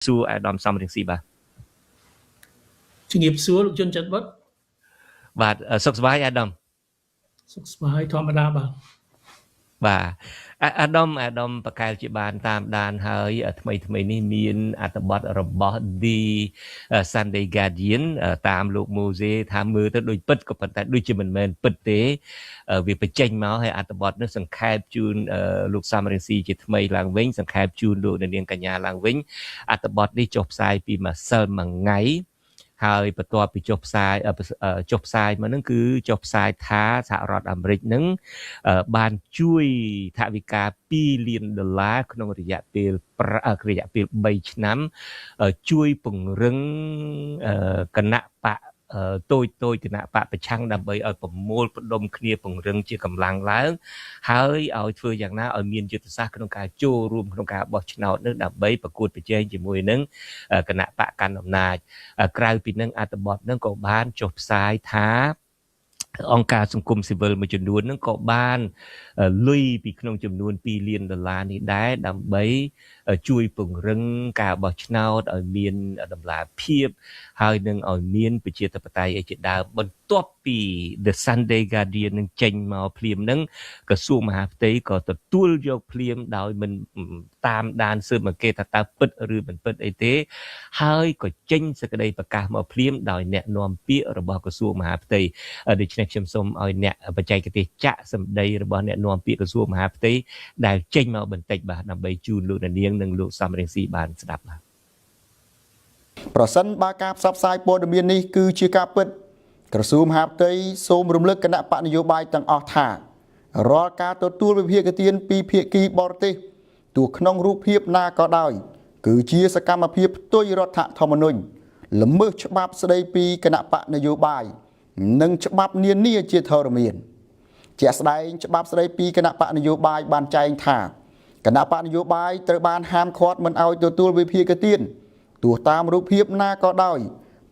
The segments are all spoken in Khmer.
សួរអាដាមសំរងស៊ីបាទជំរាបសួរលោកជនច័ន្ទបុត្របាទសុខសប្បាយអាដាមសុខសប្បាយធម្មតាបាទអាដាមបកកែលជាបានតាមដានហើយថ្មីនេះមានអត្ថបទរបស់ The Sunday Guardian តាមលោកម៉ូសេថាមើលទៅដូចពិតក៏ប៉ុន្តែដូចជាមិនមែនពិតទេវាបញ្ចេញមកហើយអត្ថបទនេះសង្ខេបជូនលោកសំរងស៊ីជាថ្មីឡើងវិញសង្ខេបជូនលោកនាងកញ្ញាឡើងវិញអត្ថបទនេះចុះផ្សាយពីម្សិលមិញថ្ងៃហើយបន្ទាប់ពីចុះផ្សាយមកនឹងគឺចុះផ្សាយថាសហរដ្ឋអាមេរិកនឹងបានជួយថវិកា$2 លានក្នុងរយៈពេល3ឆ្នាំជួយពង្រឹងគណៈបកតូចគណៈបកប្រឆាំងដើម្បីឲ្យប្រមូលផ្ដុំគ្នាពង្រឹងជាកម្លាំងឡើងហើយឲ្យធ្វើយ៉ាងណាឲ្យមានយុទ្ធសាស្ត្រក្នុងការចូលរួមក្នុងការបោះឆ្នោតនឹងដើម្បីប្រកួតប្រជែងជាមួយនឹងគណៈបកកាន់អំណាចក្រៅពីនឹងអត្ថបទនឹងក៏បានចុះផ្សាយថាអង្គការសង្គមស៊ីវិលមួយចំនួននឹងក៏បានលុយពីក្នុងចំនួន$2 លាននេះដែរដើម្បីជួយពង្រឹងការបោះឆ្នោតឲ្យមានតម្លាភាពហើយនឹងឲ្យមានប្រជាធិបតេយ្យជាដើមបន្ទាប់ពី The Sunday Guardian នឹងចេញមកភ្លាមនឹងក្រសួងមហាផ្ទៃក៏ទទួលយកភ្លាមដោយមិនតាមដានស៊ើបអង្កេតថាតើពិតឬមិនពិតអីទេហើយក៏ចេញសេចក្តីប្រកាសមកភ្លាមដោយអ្នកនាំពាក្យរបស់ក្រសួងមហាផ្ទៃដូច្នេះខ្ញុំសូមឲ្យអ្នកបច្ចេកទេសចាក់សម្ដីរបស់អ្នកនាំពាក្យក្រសួងមហាផ្ទៃដែលចេញមកបន្តិចបាទដើម្បីជូនលោកនាងនិងលោកសំរងស៊ីបានស្ដាប់បាទប្រសិនបើការផ្សព្វផ្សាយព័ត៌មាននេះគឺជាការពិតក្រសួងមហាផ្ទៃសូមរំលឹកគណៈបកនយោបាយទាំងអស់ថារាល់ការទទួលវិភាគទានពីភាគីបរទេសទោះក្នុងរូបភាពណាក៏ដោយគឺជាសកម្មភាពផ្ទុយរដ្ឋធម្មនុញ្ញល្មើសច្បាប់ស្តីពីគណៈបកនយោបាយនិងច្បាប់នានាជាធរមានជាក់ស្ដែងច្បាប់ស្តីពីគណៈបកនយោបាយបានចែងថាគណៈបកនយោបាយត្រូវបានហាមឃាត់មិនឲ្យទទួលវិភាគទានទោះតាមរូបភាពណាក៏ដោយ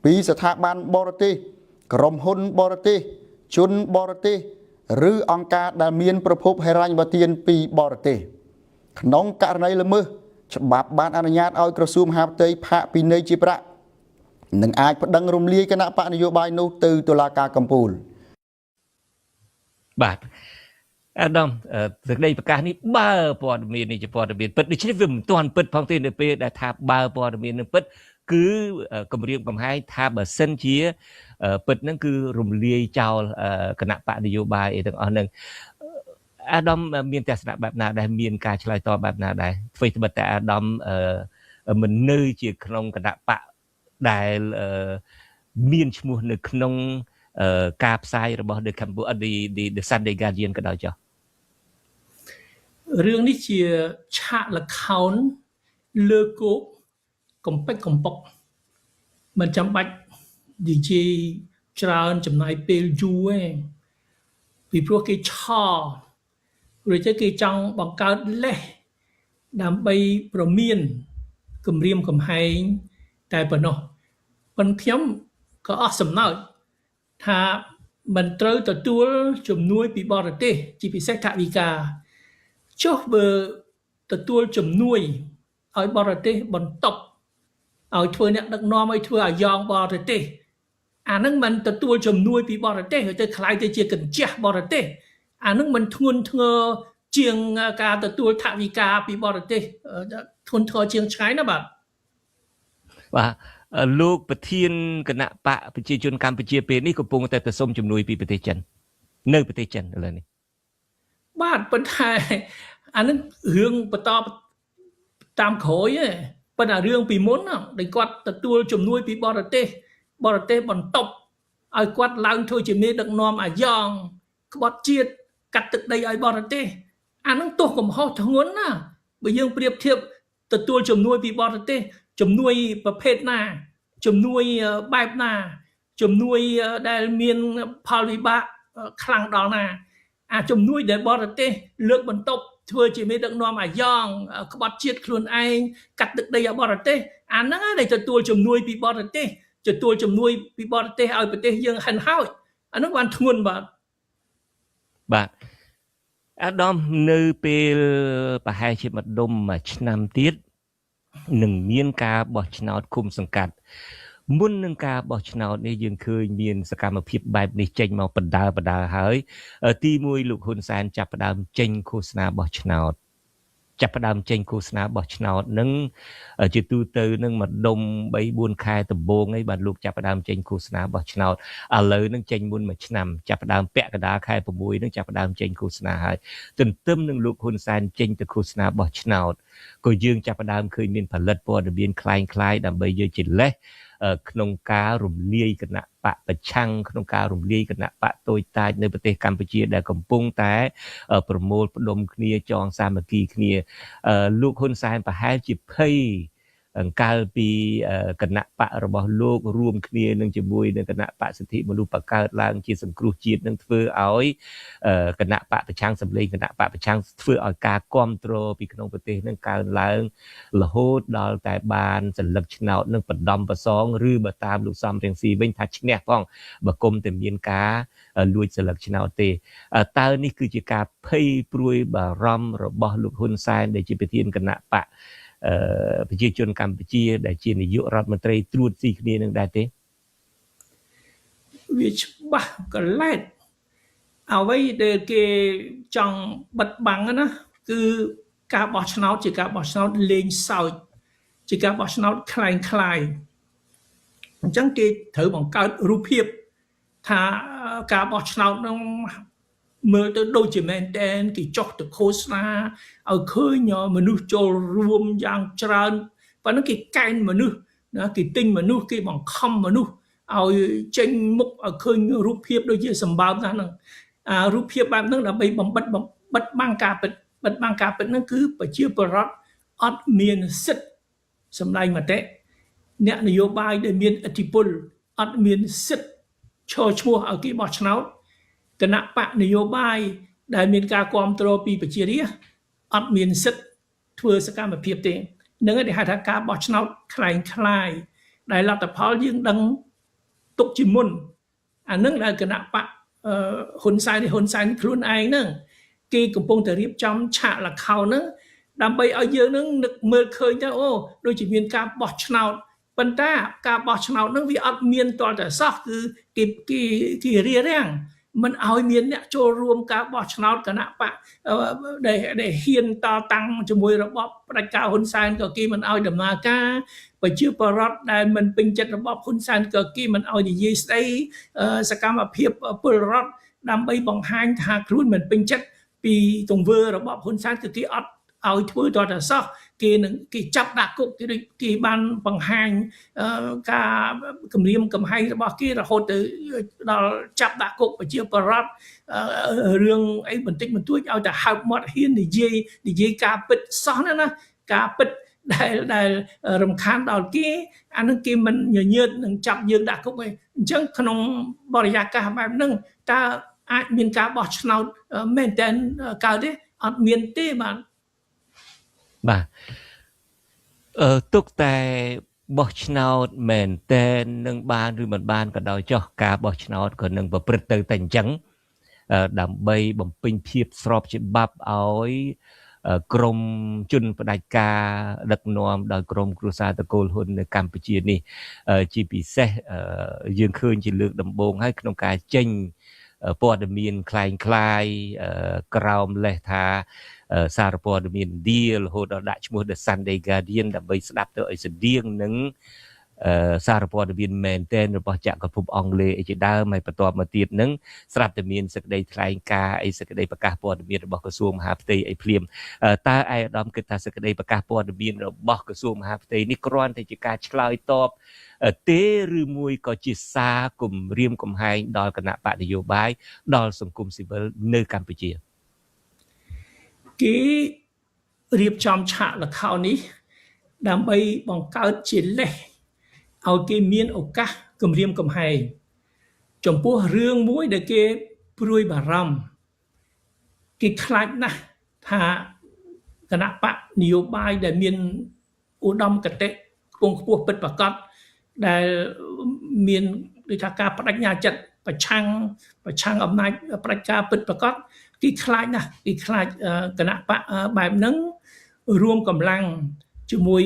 ពីស្ថាប័នបរទេសក្រុមហ៊ុនបរទេសជនបរទេសឬអង្គការដែលមានប្រភពហិរញ្ញប្បទានពីបរទេសក្នុងករណីល្មើសច្បាប់បានអនុញ្ញាតឲ្យក្រសួងមហាផ្ទៃផាកពិន័យជាប្រាក់និងអាចប្តឹងរំលាយគណៈបកនយោបាយនោះទៅតុលាការកំពូលបាទអាដាមសេចក្តីប្រកាសនេះបើព័ត៌មាននេះជាព័ត៌មានពិតដូច្នេះវាមិនទាន់ពិតផងទេនៅពេលដែលថាបើព័ត៌មាននឹងពិតគឺគម្រាមកំហែងថាបើសិនជាពិតហ្នឹងគឺរំលាយចោលគណៈបកនយោបាយអីទាំងអស់ហ្នឹងអាដាមមានទស្សនៈបែបណាដែលមានការឆ្លើយតបបែបណាដែរអ្វីត្បិតតែអាដាមមិននៅជាក្នុងគណៈបកដែលមានឈ្មោះនៅក្នុងការផ្សាយរបស់ The Sunday Guardian ក៏ដោយចុះរឿងនេះជាឆាកល្ខោនលើគោកកំពេចកំពុកមិនចាំបាច់និយាយច្រើនចំណាយពេលយូរទេពីព្រោះគេឆឬទៅគេចង់បង្កើតលេសដើម្បីប្រមានគម្រាមកំហែងតែប៉ុណ្ណោះប៉ុន្តែខ្ញុំក៏អស់សំណើចថាមិនត្រូវទទួលជំនួយពីបរទេសជាពិសេសថវិកាចុះបើទទួលជំនួយឲ្យបរទេសបន្ទប់ឲ្យធ្វើអ្នកដឹកនាំឲ្យធ្វើអាយ៉ងបរទេសអានឹងមិនទទួលជំនួយពីបរទេសទៅខ្លាយទៅជាកញ្ចះបរទេសអានឹងមិនធ្ងន់ធ្ងរជាងការទទួលថវិកាពីបរទេសធ្ងន់ធ្ងរជាងឆ្ងាយណាបាទលោកប្រធានគណៈបកប្រជាជនកម្ពុជាពេលនេះកំពុងតែទៅសុំជំនួយពីប្រទេសចិននៅប្រទេសចិនឥឡូវនេះបាទប៉ុន្តែអានឹងរឿងបន្តតាមក្រោយទេប៉ុន្តែរឿងពីមុនដែលគាត់ទទួលជំនួយពីបរទេសបន្ទប់ឲ្យគាត់ឡើងធ្វើជាមេដឹកនាំអាយ៉ងក្បត់ជាតិកាត់ទឹកដីឲ្យបរទេសអានឹងទោសកំហុសធ្ងន់ណាបើយើងប្រៀបធៀបទទួលជំនួយពីបរទេសជំនួយប្រភេទណាជំនួយបែបណាជំនួយដែលមានផលវិបាកខ្លាំងដល់ណាអាជំនួយដែលបរទេសលើកបន្ទប់ធ្វើជាមេដឹកនាំអាយ៉ងក្បត់ជាតិខ្លួនឯងកាត់ទឹកដីឲ្យបរទេសអាហ្នឹងដែលទទួលជំនួយពីបរទេសទទួលជំនួយពីបរទេសឲ្យប្រទេសយើងហិនហោចអាហ្នឹងបានធ្ងន់បាទអាដាមនៅពេលប្រហែលជាមួយឆ្នាំទៀត នឹងមានការបោះឆ្នោតគុំសង្កាត់មុននឹងការបោះឆ្នោតនេះយើងឃើញមានសកម្មភាពបែបនេះចេញមកបណ្ដើរហើយទី1លោកហ៊ុនសែនចាប់ផ្ដើមចេញឃោសនាបោះឆ្នោតចាប់ផ្ដើមចេញឃោសនាបោះឆ្នោតនឹងជាទូទៅនឹងម្ដុំ 3-4 ខែដំបូងឯងបាទលោកចាប់ផ្ដើមចេញឃោសនាបោះឆ្នោតឥឡូវនឹងចេញមុនមួយឆ្នាំចាប់ផ្ដើមពាក់កណ្ដាលខែ6នឹងចាប់ផ្ដើមចេញឃោសនាហើយទន្ទឹមនឹងលោកហ៊ុនសែនចេញទៅឃោសនាបោះឆ្នោតក៏យើងចាប់ផ្ដើមឃើញមានផលិតព័ត៌មានคล้ายៗដើម្បីយកជាលេសក្នុងការរំលាយគណៈបកប្រឆាំងក្នុងការរំលាយគណៈបកតូចតាចនៅប្រទេសកម្ពុជាដែលកំពុងតែប្រមូលផ្ដុំគ្នាចងសាមគ្គីគ្នាលោកហ៊ុនសែនប្រហែលជាភ័យកាលពីគណៈបករបស់លោករួមគ្នានឹងជាមួយនឹងគណៈបកសិទ្ធិមនុស្សបកើតឡើងជាសង្គ្រោះជាតិនឹងធ្វើឲ្យគណៈបកប្រឆាំងសម្លេងគណៈបកប្រឆាំងធ្វើឲ្យការគ្រប់គ្រងពីក្នុងប្រទេសនឹងកើនឡើងរហូតដល់តែបានសន្លឹកឆ្នោតនឹងបដំប្រសងឬបើតាមលោកសំរៀងស៊ីវិញថាឈ្នះផងបើគុំតែមានការលួចសន្លឹកឆ្នោតទេតើនេះគឺជាការភ័យព្រួយបារម្ភរបស់លោកហ៊ុនសែនដែលជាប្រធានគណៈបកប្រជាជនកម្ពុជាដែលជានាយករដ្ឋមន្ត្រីត្រួតស៊ីគ្នានឹងដែរទេវាច្បាស់កលែតអ្វីដែលគេចង់បិទបាំងណាគឺការបោះឆ្នោតជាការបោះឆ្នោតលេងសើចជាការបោះឆ្នោតคล้ายអញ្ចឹងគេត្រូវបង្កើតរូបភាពថាការបោះឆ្នោតនោះមើលទៅដូចជាមែនតែនគេចុះទៅឃោសនាឲ្យឃើញមនុស្សចូលរួមយ៉ាងច្រើនប៉ុន្តែគេកែងមនុស្សណាគេទិញមនុស្សគេបង្ខំមនុស្សឲ្យចេញមុខឲ្យឃើញរូបភាពដូចជាសម្បើមណាស់ហ្នឹងរូបភាពបែបហ្នឹងដើម្បីបំបិទបាំងការពិតហ្នឹងគឺប្រជាពលរដ្ឋអត់មានសិទ្ធិសម្ដែងមតិអ្នកនយោបាយដែលមានឥទ្ធិពលអត់មានសិទ្ធិឈរឈ្មោះឲ្យគេបោះឆ្នោតគណៈបកនយោបាយដែលមានការគ្រប់គ្រងពីប្រជារាស្ត្រអត់មានសិទ្ធិធ្វើសកម្មភាពទេនឹងគេហៅថាការបោះឆ្នោតคล้ายដែលលទ្ធផលយើងដឹងទុកជាមុនអានឹងដែលគណៈបកហ៊ុនសែនខ្លួនឯងហ្នឹងគេកំពុងតែរៀបចំឆាកល្ខោនហ្នឹងដើម្បីឲ្យយើងនឹងនឹកមើលឃើញទៅអូដូចជាមានការបោះឆ្នោតប៉ុន្តែការបោះឆ្នោតហ្នឹងវាអត់មានតលតែសោះគឺគេរារាំងមិនឲ្យមានអ្នកចូលរួមការបោះឆ្នោតគណៈបកដែលហ៊ានតតាំងជាមួយរបបផ្ដាច់ការហ៊ុនសែនក៏គេមិនឲ្យដំណើរការប្រជាពលរដ្ឋដែលមិនពេញចិត្តរបបហ៊ុនសែនក៏គេមិនឲ្យនិយាយស្ដីសកម្មភាពពលរដ្ឋដើម្បីបង្ហាញថាខ្លួនមិនពេញចិត្តពីទង្វើរបបហ៊ុនសែនគឺគេអត់ឲ្យធ្វើតតែសោះគេចាប់ដាក់គុកគេបានបង្ហាញការគម្រាមកំហែងរបស់គេរហូតទៅដល់ចាប់ដាក់គុកប្រជាពលរដ្ឋរឿងអីបន្តិចបន្តួចឲ្យតែហើបមាត់ហ៊ាននិយាយការពិតសោះណាការពិតដែលរំខានដល់គេអានឹងគេមិនញញើតនឹងចាប់យើងដាក់គុកទេអញ្ចឹងក្នុងបរិយាកាសបែបហ្នឹងតើអាចមានការបោះឆ្នោតមែនតែនកើតទេអត់មានទេបាទទុកតែបោះឆ្នោតមែនតែននឹងបានឬមិនបានក៏ដោយចុះការបោះឆ្នោតក៏នឹងប្រព្រឹត្តទៅតែអញ្ចឹងដើម្បីបំពេញភាពស្របច្បាប់ឲ្យក្រមជនផ្ដាច់ការដឹកនាំដោយក្រមគ្រួសារតកូលហ៊ុននៅកម្ពុជានេះជាពិសេសយើងឃើញជាលើកដំបូងហើយក្នុងការចេញព័ត៌មានคล้ายក្រោមលេសថាសារព័ត៌មានឌីរហូតដល់ដាក់ឈ្មោះ The Sunday Guardian ដើម្បីស្ដាប់ទៅឲ្យស្តៀងនឹងសារព័ត៌មានមែនតែនរបស់ចក្រភពអង់គ្លេសជាដើមហើយបន្ទាប់មកទៀតនឹងស្រាប់តែមានសេចក្តីថ្លែងការណ៍សេចក្តីប្រកាសព័ត៌មានរបស់ក្រសួងមហាផ្ទៃភ្លាមតើឯកឧត្តមគិតថាសេចក្តីប្រកាសព័ត៌មានរបស់ក្រសួងមហាផ្ទៃនេះគ្រាន់តែជាការឆ្លើយតបទេឬមួយក៏ជាសារគំរាមកំហែងដល់គណៈបកនយោបាយដល់សង្គមស៊ីវិលនៅកម្ពុជាគេរៀបចំឆាកល្ខោននេះដើម្បីបង្កើតជាលេសឲ្យគេមានឱកាសគម្រាមកំហែងចំពោះរឿងមួយដែលគេព្រួយបារម្ភគេខ្លាចណាស់ថាគណៈបកនយោបាយដែលមានឧត្តមគតិខ្ពង់ខ្ពស់ពិតប្រាកដដែលមានដូចថាការបដិញ្ញាចិត្តប្រឆាំងអំណាចផ្ដាច់ការពិតប្រាកដគេខ្លាចណាស់គេខ្លាចគណៈបកបែបហ្នឹងរួមកម្លាំង ជាមួយ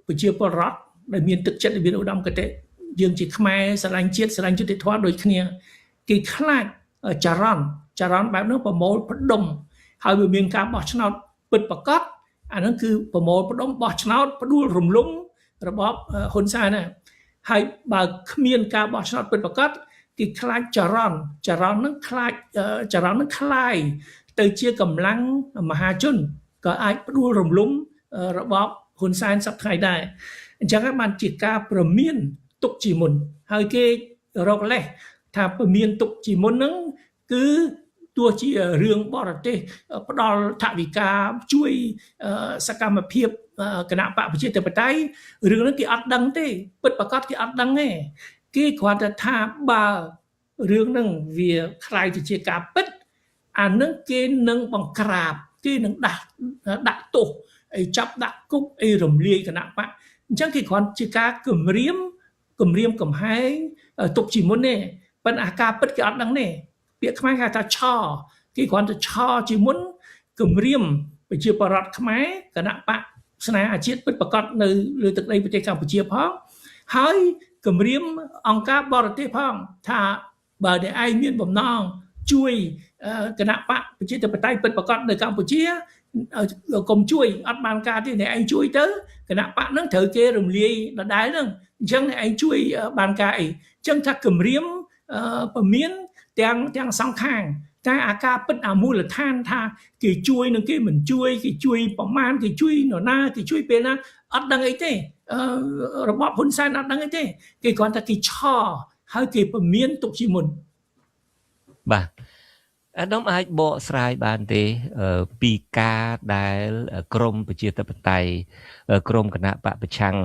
ប្រជាពលរដ្ឋដែលមានទឹកចិត្តដែលមានឧត្តមគតិយើងជាខ្មែរស្រឡាញ់ជាតិស្រឡាញ់យុត្តិធម៌ដូចគ្នាគេខ្លាចចរន្តបែបនោះប្រមូលផ្ដុំហើយវាមានការបោះឆ្នោតពិតប្រាកដអាហ្នឹងគឺប្រមូលផ្ដុំបោះឆ្នោតផ្ដួលរំលំរបបហ៊ុនសែនណាហើយបើគ្មានការបោះឆ្នោតពិតប្រាកដគេខ្លាចចរន្តហ្នឹងខ្លាយទៅជាកម្លាំងមហាជនក៏អាចផ្ដួលរំលំរបបហ៊ុនសែនសប្តាហ៍ថ្ងៃដែរអញ្ចឹងហើយបានជាការប្រមានទុកជាមុនហើយគេរកលេសថាប្រមានទុកជាមុនហ្នឹងគឺទោះជារឿងបរទេសផ្ដល់ថវិកាជួយសកម្មភាពគណៈបកប្រជាធិបតេយ្យរឿងហ្នឹងគេអត់ដឹងទេពិតប្រាកដគេអត់ដឹងទេគេគ្រាន់តែថាបើរឿងហ្នឹងវាคล้ายទៅជាការពិតអានឹងគេនឹងបង្ក្រាបគេនឹងដាក់ទោសអីចាប់ដាក់គុកអីរំលាយគណៈបកអញ្ចឹងគេគ្រាន់ជាការគម្រាមកំហែងទុកជាមុនទេប៉ុន្តែអាការពិតគេអត់ដឹងទេពាក្យខ្មែរគេថាឆគេគ្រាន់តែឆជាមុនគម្រាមប្រជាពលរដ្ឋខ្មែរគណៈបកស្នេហាជាតិពិតប្រាកដនៅលើទឹកដីប្រទេសកម្ពុជាផងហើយគម្រាមអង្គការបរទេសផងថាបើអ្នកឯងមានបំណងជួយគណៈបកប្រជាធិបតេយ្យពិតប្រាកដនៅកម្ពុជាកុំជួយអត់បានការទេអ្នកឯងជួយទៅគណៈបកហ្នឹងត្រូវគេរំលាយដដែលហ្នឹងអញ្ចឹងអ្នកឯងជួយបានការអីអញ្ចឹងថាគម្រាមពមៀនទាំងសងខាងតែអាការពិតអាមូលដ្ឋានថាគេជួយនឹងគេមិនជួយគេជួយប្រមាណគេជួយនរណាគេជួយពេលណាអត់ដឹងអីទេរបបហ៊ុនសែនអត់ដឹងអីទេគេគ្រាន់តែគេឆហើយគេពមៀនទុកជាមុនបាទអាដាមអាចបកស្រាយបានទេពីការដែលក្រមប្រជាធិបតេយ្យក្រមគណៈបកប្រឆាំង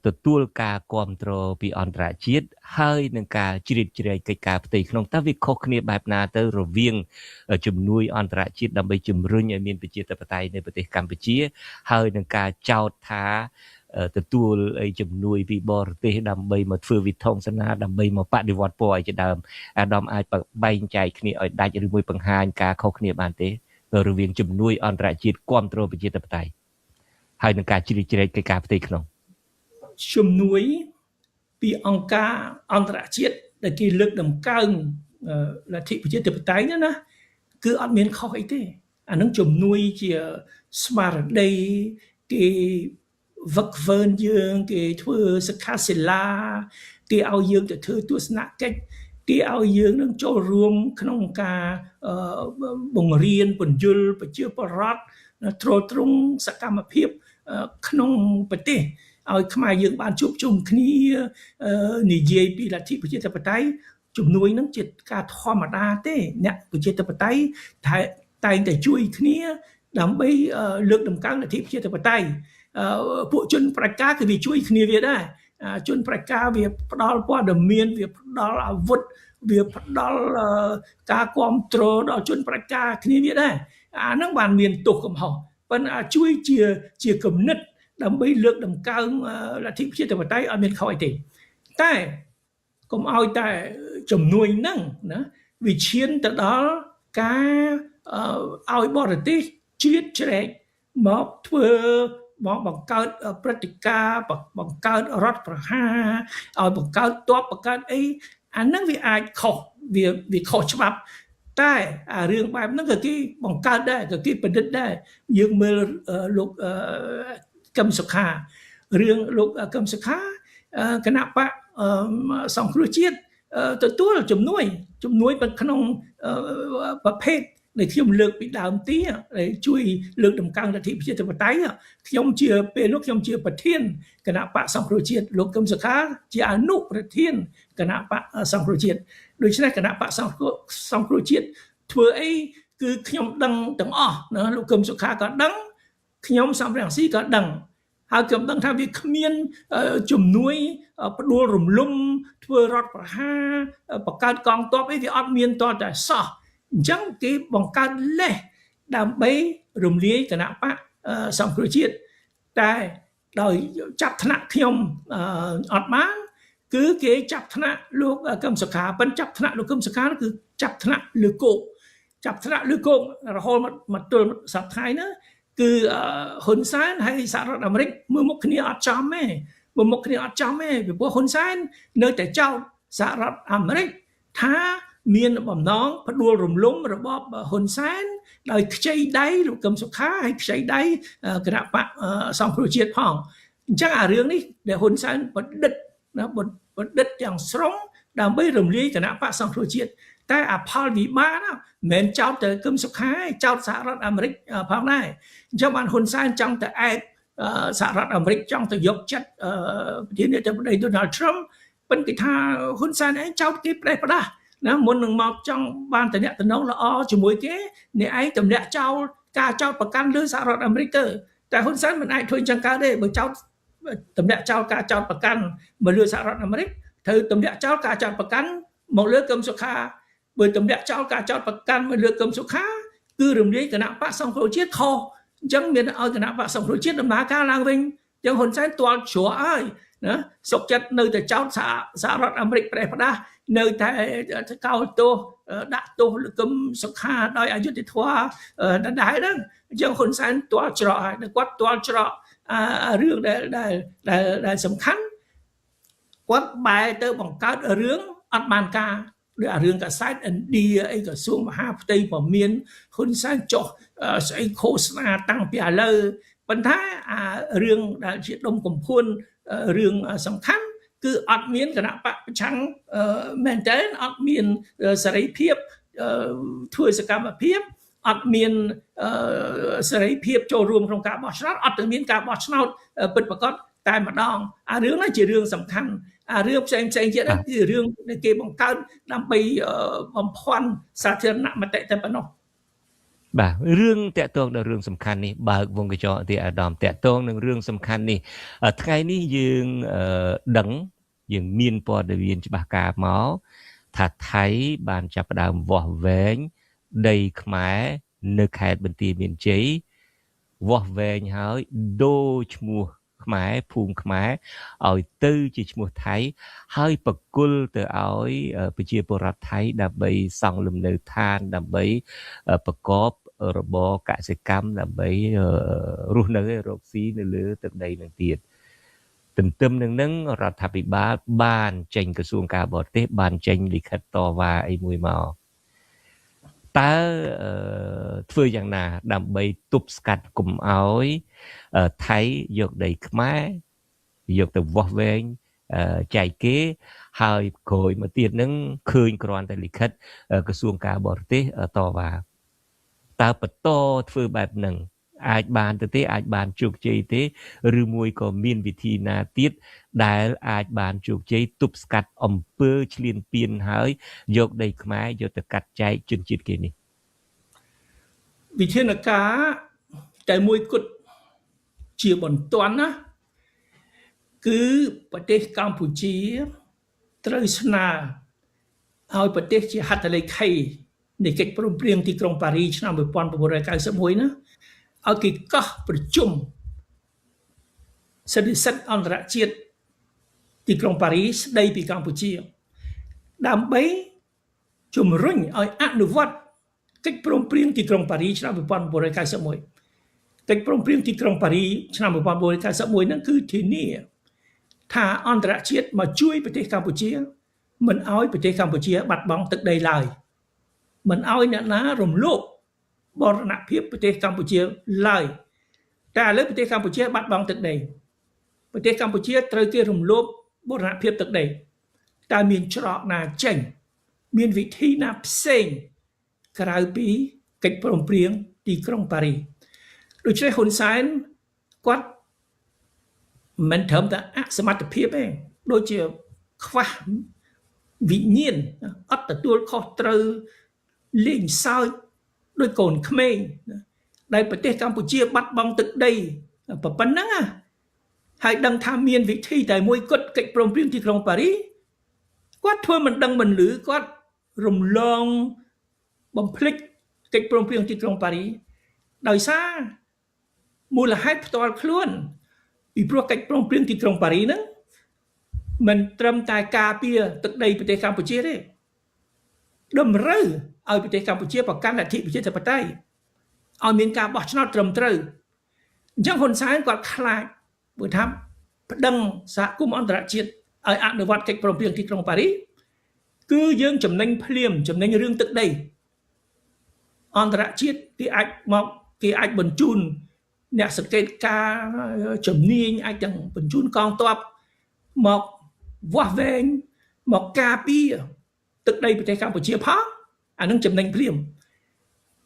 ទទួលការគ្រប់គ្រងពីអន្តរជាតិហើយនឹងការជ្រៀតជ្រែកកិច្ចការផ្ទៃក្នុងតើវាខុសគ្នាបែបណាទៅរវាងជំនួយអន្តរជាតិដើម្បីជំរុញឲ្យមានប្រជាធិបតេយ្យនៅប្រទេសកម្ពុជាហើយនឹងការចោទថាទទួលជំនួយពីបរទេសដើម្បីមកធ្វើវិធម្មនាដើម្បីមកបដិវត្តពណ៌ឲ្យជាដើមអាដាមអាចបែងចែកគ្នាឲ្យដាច់ឬមួយបង្ហាញការខុសគ្នាបានទេរវាងជំនួយអន្តរជាតិគ្រប់គ្រងប្រជាធិបតេយ្យហើយនឹងការជ្រៀតជ្រែកកិច្ចការផ្ទៃក្នុងជំនួយពីអង្គការអន្តរជាតិដែលគេលើកតម្កើងលទ្ធិប្រជាធិបតេយ្យណាគឺអត់មានខុសអីទេអានឹងជំនួយជាស្មារតីគេវឹកវើយើងគេធ្វើសិក្ខាសាលាគេឲ្យយើងទៅធ្វើទស្សនកិច្ចគេឲ្យយើងនឹងចូលរួមក្នុងការបង្រៀនពន្យល់ប្រជាពលរដ្ឋទ្រទ្រង់សកម្មភាពក្នុងប្រទេសឲ្យខ្មែរយើងបានជួបជុំគ្នានិយាយពីលទ្ធិប្រជាធិបតេយ្យជំនួយនឹងជាការធម្មតាទេអ្នកប្រជាធិបតេយ្យតែងតែជួយគ្នាដើម្បីលើកតម្កើងលទ្ធិប្រជាធិបតេយ្យពួកជនប្រជាការគឺវាជួយគ្នាវាដែរជនប្រជាការវាផ្ដល់ព័ត៌មានវាផ្ដល់អាវុធវាផ្ដល់ការគ្រប់គ្រងដល់ជនប្រជាការគ្នាវាដែរអាហ្នឹងបានមានទោសកំហុសប៉ុន្តែជួយជាគំនិតដើម្បីលើកតម្កើងលទ្ធិប្រជាធិបតេយ្យឲ្យមានខុសអីទេតែកុំឲ្យតែជំនួយហ្នឹងណាវាឈានទៅដល់ការឲ្យបរទេសជ្រៀតជ្រែកមកធ្វើមកបង្កើតព្រឹត្តិការណ៍បង្កើតរដ្ឋប្រហារឲ្យបង្កើតទ័ពបង្កើតអីអាហ្នឹងវាអាចខុសវាខុសច្បាប់តែអារឿងបែបហ្នឹងក៏គេបង្កើតដែរក៏គេប្រឌិតដែរយើងមើលលោកកឹមសុខារឿងលោកកឹមសុខាគណៈបកសង្គ្រោះជាតិទទួលជំនួយក្នុងប្រភេទដែលខ្ញុំលើកពីដើមទីជួយលើកតម្កើងលទ្ធិប្រជាធិបតេយ្យខ្ញុំជាពេលនោះខ្ញុំជាប្រធានគណៈបកសង្គ្រោះជាតិលោកកឹមសុខាជាអនុប្រធានគណៈបកសង្គ្រោះជាតិដូច្នេះគណៈបកសង្គ្រោះជាតិធ្វើអីគឺខ្ញុំដឹងទាំងអស់ណាលោកកឹមសុខាក៏ដឹងខ្ញុំសំរងស៊ីក៏ដឹងហើយខ្ញុំដឹងថាវាគ្មានជំនួយផ្ដួលរំលំធ្វើរដ្ឋប្រហារបង្កើតកងទ័ពអីវាអត់មានតតែសោះអញ្ចឹងគេបង្កើតលេសដើម្បីរំលាយគណៈបកសង្គ្រោះជាតិតែដោយចាប់ថ្នាក់ខ្ញុំអត់បានគឺគេចាប់ថ្នាក់លោកកឹមសុខាប៉ុន្តែចាប់ថ្នាក់លោកកឹមសុខាគឺចាប់ថ្នាក់លើគោកចាប់ថ្នាក់លើគោករហូតមកទល់សប្តាហ៍ថ្ងៃណា គឺហ៊ុនសែនហើយសហរដ្ឋអាមេរិកមើលមុខគ្នាអត់ចំទេមើលមុខគ្នាអត់ចំទេពីព្រោះហ៊ុនសែននៅតែចោទសហរដ្ឋអាមេរិកថាមានបំណងផ្ដួលរំលំរបបហ៊ុនសែនដោយខ្ចីដៃលោកកឹមសុខាហើយខ្ចីដៃគណៈបកសង្គ្រោះជាតិផងអញ្ចឹងអារឿងនេះដែលហ៊ុនសែនបណ្ឌិតណាបណ្ឌិតទាំងស្រុងដើម្បីរំលាយគណៈបកសង្គ្រោះជាតិតែអាផលវិបាកណាមិនមែនចោទតែគឹមសុខាទេចោទសហរដ្ឋអាមេរិកផងដែរអញ្ចឹងបានហ៊ុនសែនចង់ទៅអែកសហរដ្ឋអាមេរិកចង់ទៅយកចិត្តប្រធានាធិបតី Donald Trump ប៉ុន្តែថាហ៊ុនសែនឯងចោទគេផ្ដេសផ្ដាសណាមុននឹងមកចង់បានតំណែងល្អជាមួយគេអ្នកឯងទម្លាក់ចោលការចោទប្រកាន់លើសហរដ្ឋអាមេរិកទៅតែហ៊ុនសែនមិនអាចធ្វើអញ្ចឹងកើតទេបើចោទទម្លាក់ចោលការចោទប្រកាន់មកលើសហរដ្ឋអាមេរិកត្រូវទម្លាក់ចោលការចោទប្រកាន់មកលើកឹមសុខាបើទម្លាក់ចោលការចោទប្រកាន់មកលើកឹមសុខាគឺរំលាយគណៈបកសង្គ្រោះជាតិខុសអញ្ចឹងមានឲ្យគណៈបកសង្គ្រោះជាតិដំណើរការឡើងវិញអញ្ចឹងហ៊ុនសែនទាល់ជ្រក់ហើយណាសុកចិត្តនៅតែចោទសហរដ្ឋអាមេរិកប្រេះផ្ដាស់នៅតែកោតទោសដាក់ទោសលើកឹមសុខាដោយអយុត្តិធម៌ដដែលហ្នឹងអញ្ចឹងហ៊ុនសែនទាល់ច្រកហើយគាត់ទាល់ច្រករឿងដែលសំខាន់គាត់បែរទៅបង្កើតរឿងអត់បានការដោយអារឿងកាសែតឥណ្ឌាអីក្រសួងមហាផ្ទៃក៏មានហ៊ុនសែនចុះស្អីឃោសនាតាំងពីឥឡូវប៉ុន្តែអារឿងដែលជាដុំកំភួនរឿងសំខាន់គឺអត់មានគណៈបកប្រឆាំងមែនតើអត់មានសេរីភាពធ្វើសកម្មភាពអត់មានសេរីភាពចូលរួមក្នុងការបោះឆ្នោតអត់ទៅមានការបោះឆ្នោតពិតប្រាកដតែម្ដងអារឿងនេះជារឿងសំខាន់អារឿងផ្សេងទៀតគឺរឿងដែលគេបង្កើតដើម្បីបំភាន់សាធារណមតិតែប៉ុណ្ណោះបាទរឿងតាក់ទងដល់រឿងសំខាន់នេះបើកវងកញ្ចក់ទីអាដាមតាក់ទងនឹងរឿងសំខាន់នេះថ្ងៃនេះយើងដឹងយើងមានព័ត៌មានច្បាស់ការមកថាថៃបានចាប់ផ្ដើមវាស់វែងដីខ្មែរនៅខេត្តបន្ទាយមានជ័យវាស់វែងហើយដូរឈ្មោះខ្មែរភូមិខ្មែរឲ្យទៅជាឈ្មោះថៃហើយបកគលទៅឲ្យប្រជាពលរដ្ឋថៃដើម្បីសង់លំនៅឋានដើម្បីប្រកបរបរកសិកម្មដើម្បីរស់នៅរកស៊ីនៅលើទឹកដីនឹងទៀតទន្ទឹមនឹងរដ្ឋាភិបាលបានចេញក្រសួងការបរទេសបានចេញលិខិតតវ៉ាអីមួយមកតើធ្វើយ៉ាងណាដើម្បីទប់ស្កាត់កុំឲ្យថៃយកដីខ្មែរយកទៅវាស់វែងចែកគេហើយក្រោយមកទៀតនឹងឃើញគ្រាន់តែលិខិតក្រសួងការបរទេសតវ៉ាតើបន្តធ្វើបែបហ្នឹងអាចបានទៅទេអាចបានជោគជ័យទេឬមួយក៏មានវិធីណាទៀតដែលអាចបានជោគជ័យទប់ស្កាត់អំពើឈ្លានពានហើយយកដីខ្មែរយកទៅកាត់ចែកជនជាតិគេនេះវិធានការតែមួយគត់ជាបន្ទាន់ណាគឺប្រទេសកម្ពុជាត្រូវស្នើឲ្យប្រទេសជាហត្ថលេខីនៃកិច្ចព្រមព្រៀងទីក្រុងប៉ារីឆ្នាំ1991ណាឲ្យគេកោះប្រជុំសន្និសីទអន្តរជាតិទីក្រុងប៉ារីស្ដីពីកម្ពុជាដើម្បីជំរុញឲ្យអនុវត្តកិច្ចព្រមព្រៀងទីក្រុងប៉ារីឆ្នាំ1991កិច្ចព្រមព្រៀងទីក្រុងប៉ារីឆ្នាំ1991ហ្នឹងគឺធានាថាអន្តរជាតិមកជួយប្រទេសកម្ពុជាមិនឲ្យប្រទេសកម្ពុជាបាត់បង់ទឹកដីឡើយមិនឲ្យអ្នកណារំលោភបរណភាពប្រទេសកម្ពុជាឡើយតែឥឡូវប្រទេសកម្ពុជាបាត់បង់ទឹកដីប្រទេសកម្ពុជាត្រូវគេរំលោភបរណភាពទឹកដីតើមានច្រកណាចេញមានវិធីណាផ្សេងក្រៅពីកិច្ចព្រមព្រៀងទីក្រុងប៉ារីដូច្នេះហ៊ុនសែនគាត់មិនត្រឹមតែអសមត្ថភាពទេដូចជាខ្វះវិញ្ញាណអត់ទទួលខុសត្រូវលេងសើចដោយកូនក្មេងដែលប្រទេសកម្ពុជាបាត់បង់ទឹកដីប៉ុណ្ណឹងហើយដឹងថាមានវិធីតែមួយគត់កិច្ចព្រមព្រៀងទីក្រុងប៉ារីគាត់ធ្វើមិនដឹងមិនឮគាត់រំលងបំភ្លេចកិច្ចព្រមព្រៀងទីក្រុងប៉ារីដោយសារមូលហេតុផ្ទាល់ខ្លួនពីព្រោះកិច្ចព្រមព្រៀងទីក្រុងប៉ារីហ្នឹងមិនត្រឹមតែការពារទឹកដីប្រទេសកម្ពុជាទេតម្រូវឲ្យប្រទេសកម្ពុជាប្រកាន់លទ្ធិប្រជាធិបតេយ្យឲ្យមានការបោះឆ្នោតត្រឹមត្រូវ ចឹងហ៊ុនសែនគាត់ខ្លាចព្រោះថាប្តឹងសហគមន៍អន្តរជាតិឲ្យអនុវត្តកិច្ចព្រមព្រៀងទីក្រុងប៉ារីសគឺយើងចំណេញភ្លាមចំណេញរឿងទឹកដីអន្តរជាតិគេអាចបញ្ជូនអ្នកសង្កេតការជំនាញអាចទាំងបញ្ជូនកងទ័ពមកវាស់វែងមកការពារទឹកដីប្រទេសកម្ពុជាផងអានឹងចំណេញភ្លាម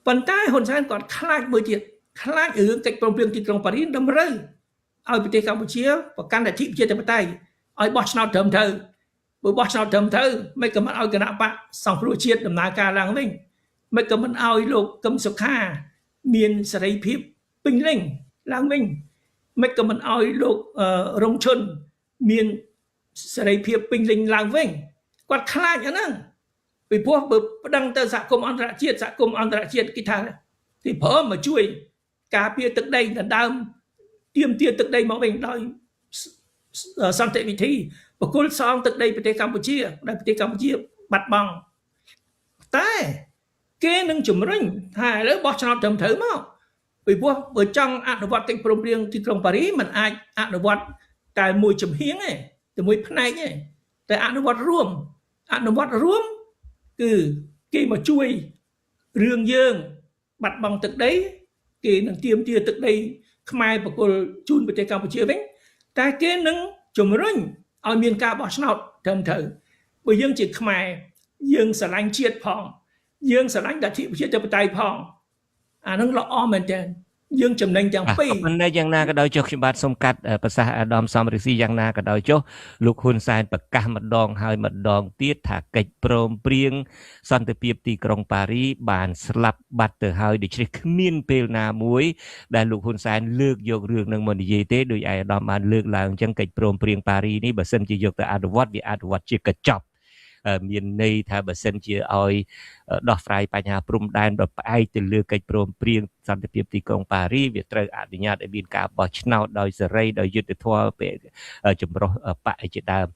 ប៉ុន្តែហ៊ុនសែនគាត់ខ្លាចមួយទៀតខ្លាចរឿងកិច្ចព្រមព្រៀងទីក្រុងប៉ារីសតម្រូវឲ្យប្រទេសកម្ពុជាប្រកាន់លទ្ធិប្រជាធិបតេយ្យឲ្យបោះឆ្នោតត្រឹមត្រូវបើបោះឆ្នោតត្រឹមត្រូវមិនក៏មិនឲ្យគណៈបកសង្គ្រោះជាតិដំណើរការឡើងវិញមិនក៏មិនឲ្យលោកកឹមសុខាមានសេរីភាពពេញលេញឡើងវិញមិនក៏មិនឲ្យលោករងឈុនមានសេរីភាពពេញលេញឡើងវិញគាត់ខ្លាចអាហ្នឹងពីព្រោះបើប្តឹងទៅសហគមន៍អន្តរជាតិគេថាទីព្រមមកជួយការពារទឹកដីដណ្ដើមទាមទារទឹកដីមកវិញដោយសន្តិវិធីបកគលសងទឹកដីប្រទេសកម្ពុជាដែលប្រទេសកម្ពុជាបាត់បង់តែគេនឹងជំរុញថាឥឡូវបោះឆ្នោតត្រឹមត្រូវមកពីព្រោះបើចង់អនុវត្តកិច្ចព្រមព្រៀងទីក្រុងប៉ារីសมันអាចអនុវត្តតែមួយជំហៀងទេតែមួយផ្នែកទេតែអនុវត្តរួមគឺគេមកជួយរឿងយើងបាត់បង់ទឹកដីគេនឹងទាមទារទឹកដីខ្មែរបកគលជូនប្រទេសកម្ពុជាវិញតែគេនឹងជំរុញឲ្យមានការបោះឆ្នោតត្រឹមត្រូវបើយើងជាខ្មែរយើងស្រឡាញ់ជាតិផងយើងស្រឡាញ់លទ្ធិប្រជាធិបតេយ្យផងអានឹងល្អមែនទែនយើងចំណេញទាំងពីរប៉ុន្តែយ៉ាងណាក៏ដោយចុះខ្ញុំបាទសូមកាត់ប្រសាសន៍អាដាមសំរិទ្ធីយ៉ាងណាក៏ដោយចុះលោកហ៊ុនសែនប្រកាសម្ដងហើយម្ដងទៀតថាកិច្ចព្រមព្រៀងសន្តិភាពទីក្រុងប៉ារីសបានស្លាប់បាត់ទៅហើយដូច្នេះគ្មានពេលណាមួយដែលលោកហ៊ុនសែនលើកយករឿងនឹងមកនិយាយទេដោយឯអាដាមបានលើកឡើងអញ្ចឹងកិច្ចព្រមព្រៀងប៉ារីសនេះបើសិនជាយកទៅអនុវត្តវាអនុវត្តជាកញ្ចប់មានន័យថាបើសិនជាឲ្យដោះស្រាយបញ្ហាព្រំដែនបើផ្អែកទៅលើកិច្ចព្រមព្រៀងសន្តិភាពទីក្រុងប៉ារីសវាត្រូវអនុញ្ញាតឲ្យមានការបោះឆ្នោតដោយសេរីដោយយុត្តិធម៌ចម្រុះបកជាដើម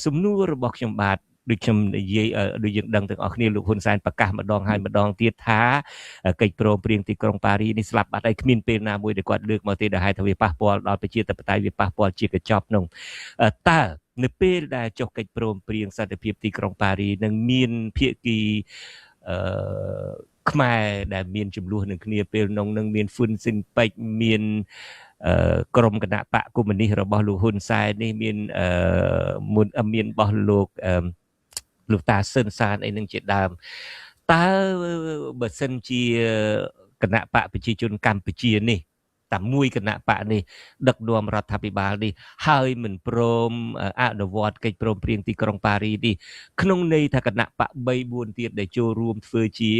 សំណួររបស់ខ្ញុំបាទដូចខ្ញុំនិយាយដូចយើងដឹងទាំងអស់គ្នាលោកហ៊ុនសែនប្រកាសម្ដងហើយម្ដងទៀតថាកិច្ចព្រមព្រៀងទីក្រុងប៉ារីសនេះស្លាប់បាត់ហើយគ្មានពេលណាមួយដែលគាត់លើកមកទេដែលហេតុថាវាប៉ះពាល់ដល់ប្រជាធិបតេយ្យវាប៉ះពាល់ជាកញ្ចប់នោះតើនៅពេលដែលចុះកិច្ចព្រមព្រៀងសន្តិភាពទីក្រុងប៉ារីសនឹងមានភាគីខ្មែរដែលមានចំនួននឹងគ្នាពេលនោះនឹងមានហ្វុនស៊ិនពេជ្រមានក្រុមគណៈបកកុម្មុយនីសរបស់លោកហ៊ុនសែននេះមានមានរបស់លោកតាស៊ិនសានអីនឹងជាដើមតើបើសិនជាគណៈបកប្រជាជនកម្ពុជានេះតែមួយគណៈបកនេះដឹកនាំរដ្ឋាភិបាលនេះហើយមិនព្រមអនុវត្តកិច្ចព្រមព្រៀងទីក្រុងប៉ារីសនេះក្នុងន័យថាគណៈបក3 4ទៀតដែលចូលរួមធ្វើជា